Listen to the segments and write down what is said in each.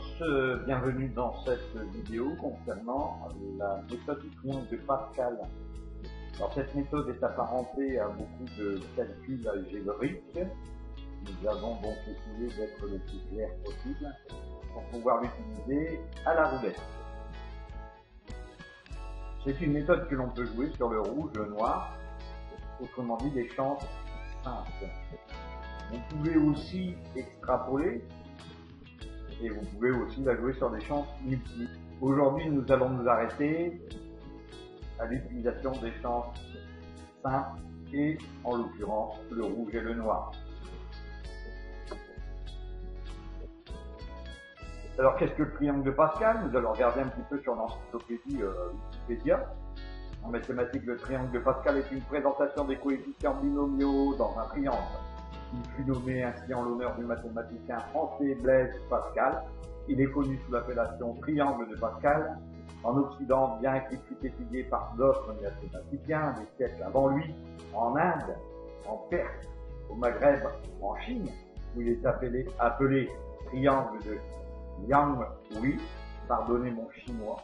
tous, bienvenue dans cette vidéo concernant la méthode du triangle de Pascal. Alors cette méthode est apparentée à beaucoup de calculs algébriques. Nous avons donc essayé d'être le plus clair possible pour pouvoir l'utiliser à la roulette. C'est une méthode que l'on peut jouer sur le rouge, le noir, autrement dit des chances simples. Vous pouvez aussi extrapoler et vous pouvez aussi la jouer sur des chances multiples. Aujourd'hui, nous allons nous arrêter à l'utilisation des chances simples et en l'occurrence le rouge et le noir. Alors qu'est-ce que le triangle de Pascal? Nous allons regarder un petit peu sur l'encyclopédie Wikipédia. En mathématiques, le triangle de Pascal est une présentation des coefficients binomiaux dans un triangle. Il fut nommé ainsi en l'honneur du mathématicien français Blaise Pascal. Il est connu sous l'appellation triangle de Pascal. En Occident, bien qu'il fût étudié par d'autres mathématiciens des siècles avant lui, en Inde, en Perse, au Maghreb, en Chine, où il est appelé triangle de Yang-Hui, pardonnez mon chinois.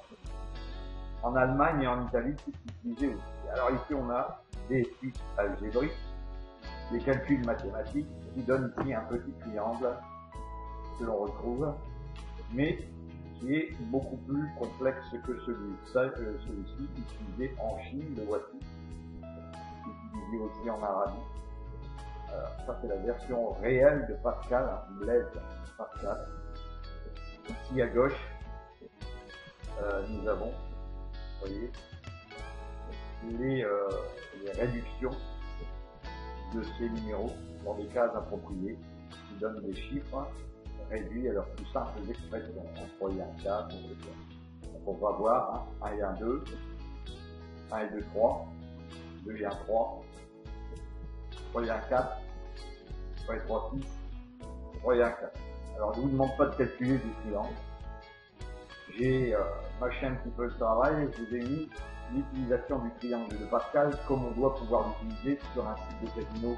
En Allemagne et en Italie, c'est utilisé aussi. Alors ici, on a des suites algébriques, des calculs mathématiques qui donnent ici un petit triangle que l'on retrouve, mais qui est beaucoup plus complexe que celui-ci, utilisé en Chine, le voici, utilisé aussi en Arabie. Alors, ça c'est la version réelle de Pascal, Blaise Pascal. Ici à gauche, nous avons, vous voyez, les réductions de ces numéros dans des cases appropriées qui donnent des chiffres réduits à leurs plus simples expressions. 3 et 1, 4, etc. Donc on va voir 1 et 1, 2, 1 et 2, 3, 2 et 1, 3, 3 et 1, 4, 3 et 3, 6, 3 et 1, 4. Alors je ne vous demande pas de calculer des triangles. J'ai mâché un petit peu le travail et je vous ai mis l'utilisation du triangle de Pascal comme on doit pouvoir l'utiliser sur un site de casino.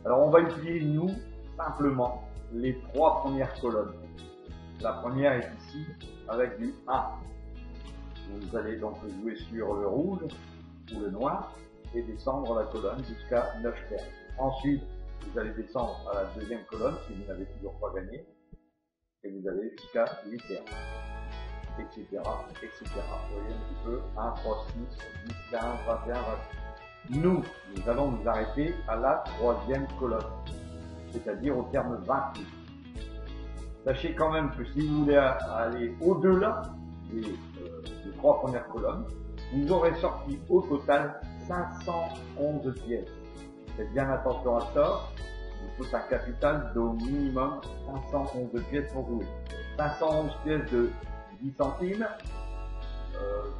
Alors on va utiliser nous simplement les 3 premières colonnes. La première est ici avec du 1. Vous allez donc jouer sur le rouge ou le noir et descendre la colonne jusqu'à 9 termes. Ensuite vous allez descendre à la deuxième colonne si vous n'avez toujours pas gagné et vous allez jusqu'à 8 termes. Etc., etc. Vous voyez un petit peu, 1, 3, 6, 10, 15, 21, 20. Nous allons nous arrêter à la 3e colonne, c'est-à-dire au terme 28. Sachez quand même que si vous voulez aller au-delà des 3 premières colonnes, vous aurez sorti au total 511 pièces. Faites bien attention à ça, il faut un capital d'au minimum 511 pièces pour jouer. 511 pièces de 10 centimes,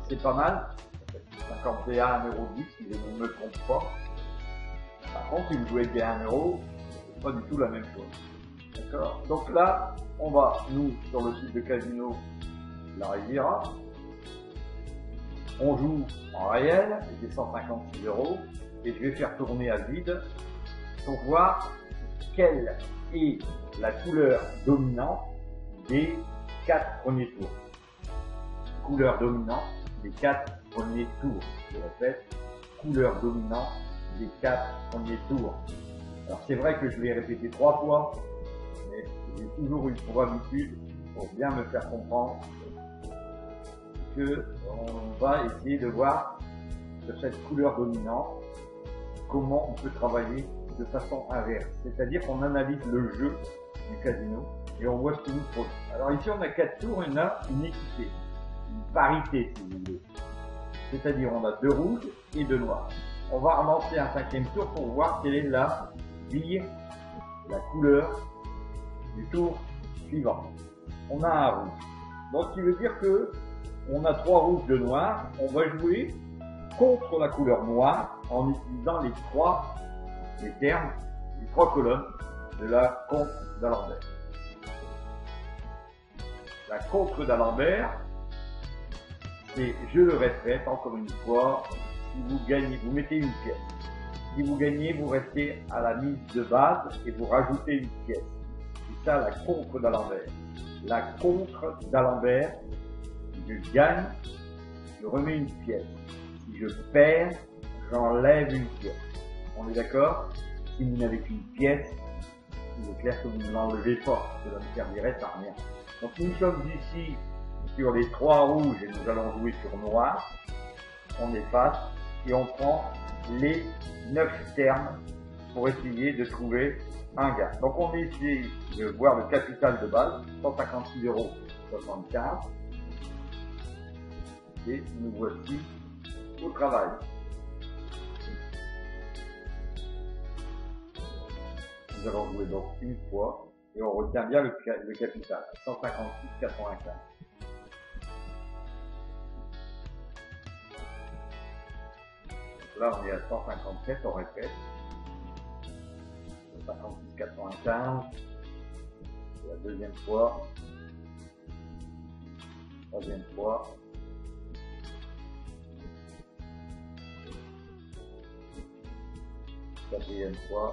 c'est pas mal, 51,10 € si je ne me trompe pas. Par contre, si vous jouez bien 1 €, c'est pas du tout la même chose. D'accord? Donc là, on va, nous, sur le site de casino La Riviera, on joue en réel, c'est 156 € et je vais faire tourner à vide pour voir quelle est la couleur dominante des 4 premiers tours. Couleur dominante des 4 premiers tours. Je répète, couleur dominante des 4 premiers tours. Alors c'est vrai que je l'ai répété 3 fois, mais j'ai toujours eu pour habitude, pour bien me faire comprendre, que on va essayer de voir sur cette couleur dominante comment on peut travailler de façon inverse. C'est-à-dire qu'on analyse le jeu du casino et on voit ce qui nous produit. Alors ici on a 4 tours et on a une équité. Une parité si vous voulez, c'est-à-dire on a 2 rouges et 2 noirs. On va relancer un 5e tour pour voir quelle est la bille, la couleur du tour suivant. On a un rouge, donc ce qui veut dire que on a 3 rouges, 2 noirs. On va jouer contre la couleur noire en utilisant les termes, les 3 colonnes de la contre d'Alembert. La contre d'Alembert, c'est, je le répète encore une fois, si vous gagnez, vous mettez une pièce. Si vous gagnez, vous restez à la mise de base et vous rajoutez une pièce. C'est ça la contre d'Alembert. la contre d'Alembert. Si je gagne, je remets une pièce. Si je perds, j'enlève une pièce. On est d'accord? Si vous n'avez qu'une pièce, il est clair que vous ne l'enlevez pas. Cela ne servirait à rien. Donc nous sommes ici sur les 3 rouges et nous allons jouer sur noir. On efface et on prend les 9 termes pour essayer de trouver un gain. Donc on essaie de voir le capital de base, 156,75 €. Et nous voici au travail. Nous allons jouer donc une fois et on retient bien le capital, 156,95 €. Là on est à 157, on répète. 156,95 €. La deuxième fois. Troisième fois. Quatrième fois.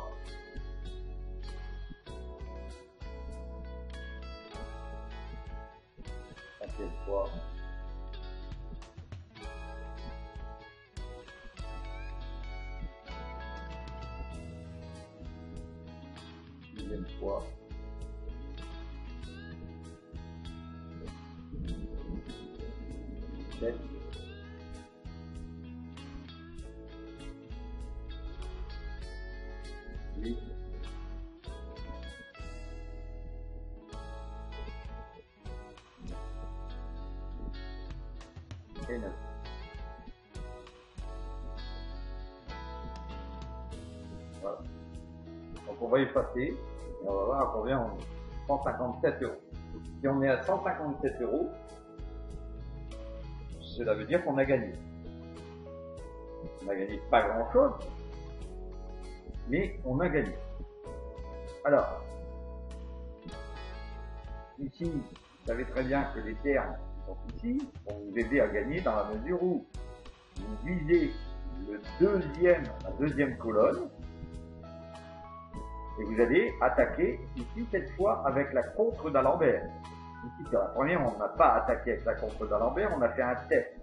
Cinquième fois. Sixième fois. Sept. Huit. Et 9. Voilà. Donc on va effacer et on va voir à combien on est. 157 €. Si on est à 157 €, cela veut dire qu'on a gagné. On n'a gagné pas grand chose, mais on a gagné. Alors, ici, vous savez très bien que les termes sont ici pour vous aider à gagner dans la mesure où vous visez la deuxième colonne et vous allez attaquer ici cette fois avec la contre d'Alembert. Ici sur la première on n'a pas attaqué avec la contre d'Alembert, on a fait un test.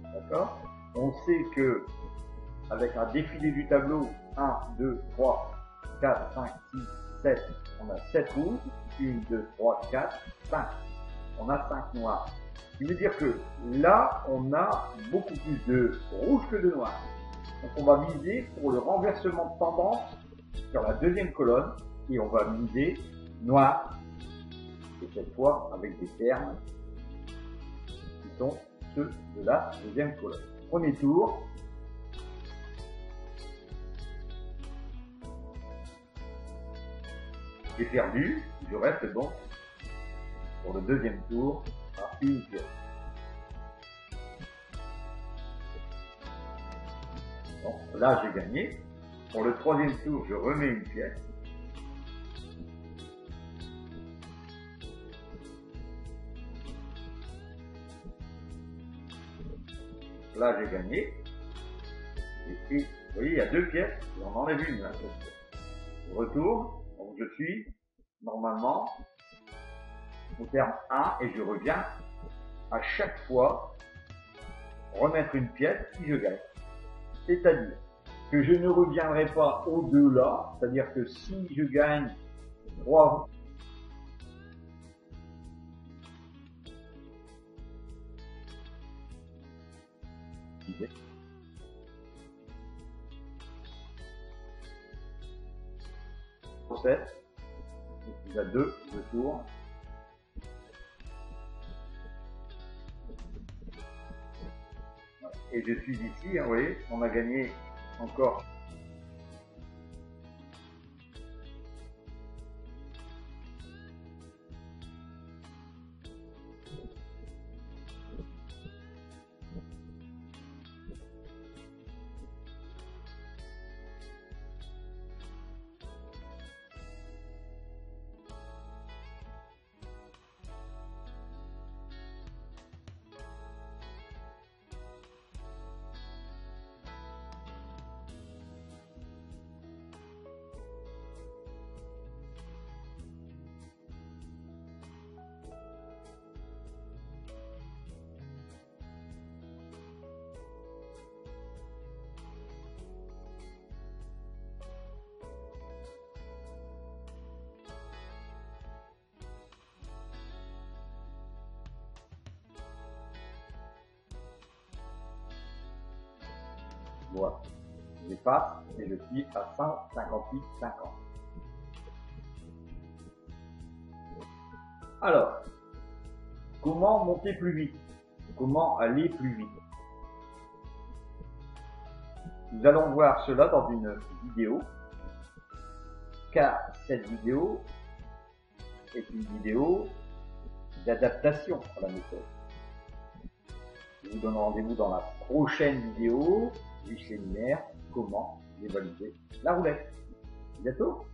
D'accord? On sait que avec un défilé du tableau 1, 2, 3, 4, 5, 6, 7, on a 7 rouges, 1, 2, 3, 4, 5. On a 5 noirs. Ce qui veut dire que là, on a beaucoup plus de rouge que de noir. Donc on va miser pour le renversement de tendance sur la deuxième colonne et on va miser noir. Et cette fois avec des termes qui sont ceux de la deuxième colonne. Premier tour. J'ai perdu, je reste donc pour le deuxième tour à une pièce. Donc là j'ai gagné. Pour le troisième tour, je remets une pièce. Là j'ai gagné. Et puis, vous voyez, il y a 2 pièces, et on enlève une là. Je retourne, donc je suis normalement au terme 1 et je reviens à chaque fois remettre une pièce si je gagne. C'est-à-dire que je ne reviendrai pas au-delà, c'est-à-dire que si je gagne 3 7, il y a 2 tours. Et je suis ici, vous voyez, on a gagné encore. Voilà. J'efface et je suis à 158,50. Alors, comment monter plus vite? Comment aller plus vite? Nous allons voir cela dans une vidéo, car cette vidéo est une vidéo d'adaptation à la méthode. Je vous donne rendez-vous dans la prochaine vidéo du séminaire comment dévaluer la roulette. À bientôt.